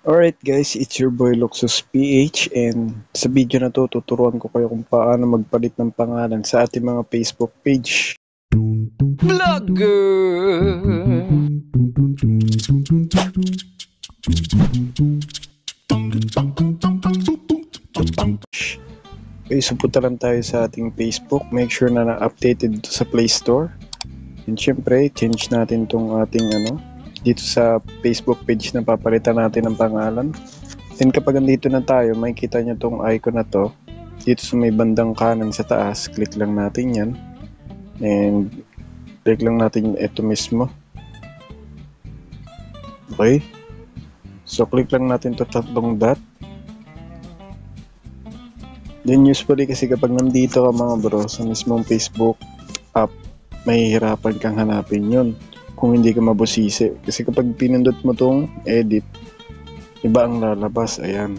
Alright guys, it's your boy Luxus PH and sa video na to tuturuan ko kayo kung paano magpalit ng pangalan sa ating mga Facebook page. Vlogger! Okay, so punta lang tayo sa ating Facebook. Make sure na na-updated dito sa Play Store. And syempre, change natin tong ating dito sa Facebook page na papalitan natin ng pangalan. Then kapag andito na tayo, makikita nyo tong icon na to. Dito sa may bandang kanan sa taas, click lang natin yan. And click lang natin ito mismo. Okay. So click lang natin to tatlong dot. Then usually kasi kapag nandito ka mga bro sa mismong Facebook app, mahihirapan kang hanapin yun kung hindi ka mabusisi. Kasi kapag pinindot mo tong edit, iba ang lalabas. Ayan.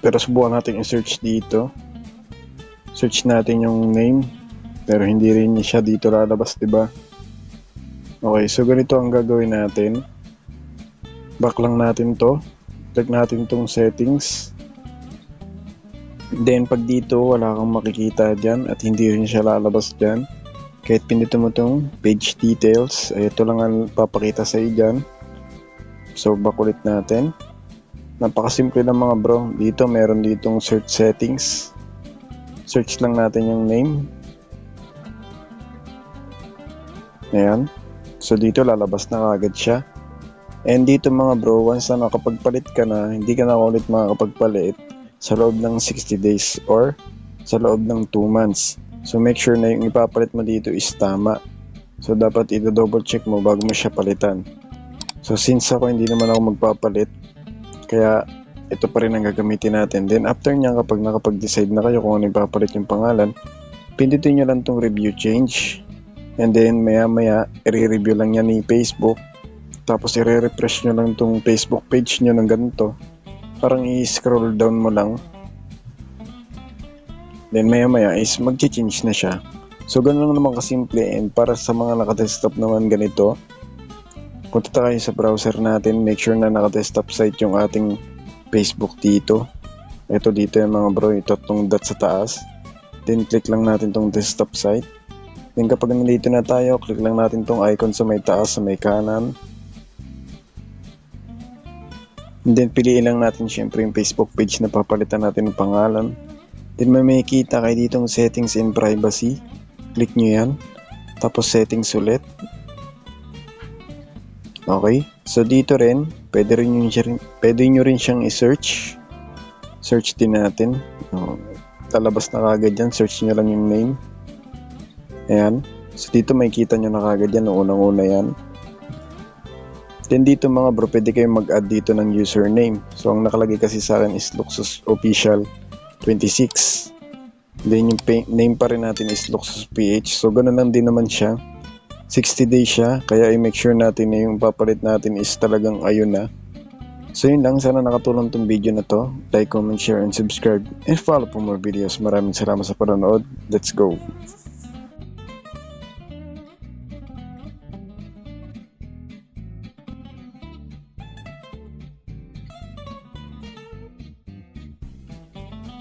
Pero subukan natin i-search dito. Search natin yung name. Pero hindi rin siya dito lalabas, diba? Okay, so ganito ang gagawin natin. Back lang natin to. Click natin tong settings. Then pag dito wala kang makikita dyan at hindi rin siya lalabas dyan, kahit pindutin mo tong page details, ito lang ang papakita sa iyo dyan. So back ulit natin. Napakasimple lang mga bro. Dito meron ditong search settings. Search lang natin yung name. Ayan. So dito lalabas na kagad siya. And dito mga bro, once na nakapagpalit ka na, hindi ka na ulit makakapagpalit sa loob ng 60 days or sa loob ng 2 months. So make sure na yung ipapalit mo dito is tama. So dapat i-double check mo bago mo siya palitan. So since ako hindi naman ako magpapalit, kaya ito pa rin ang gagamitin natin. Then after niya, kapag nakapag-decide na kayo kung ano ipapalit yung pangalan, pindutin nyo lang tong review change. And then maya maya, i-review lang yan ni Facebook. Tapos i-refresh nyo lang tong Facebook page nyo ng ganito. Parang i-scroll down mo lang. Then maya maya is mag-change na siya. So ganun lang naman kasimple. And para sa mga naka-desktop naman ganito, punta tayo sa browser natin. Make sure na naka-desktop site yung ating Facebook dito. Ito dito yung mga bro. Ito itong dot sa taas. Then click lang natin tong desktop site. Then kapag nandito na tayo, click lang natin tong icon sa may taas, sa may kanan. And then piliin lang natin syempre yung Facebook page na papalitan natin ng pangalan. Then may makikita kayo ditong settings and privacy. Click nyo yan. Tapos settings ulit. Okay. So dito rin, pwede nyo rin siyang i-search. Search din natin. Talabas na kagad yan. Search nyo lang yung name. Ayan. So dito makikita nyo na kagad yan. Unang-una yan. Then dito mga bro, pwede kayong mag-add dito ng username. So ang nakalagay kasi sa akin is Luxus Official 26. Then yung name pa rin natin is Luxus PH. So ganoon lang din naman siya. 60 days siya. Kaya i-make sure natin na yung papalit natin is talagang ayun na. So yun lang. Sana nakatulong tong video na to. Like, comment, share, and subscribe. And follow for more videos. Maraming salamat sa panonood. Let's go!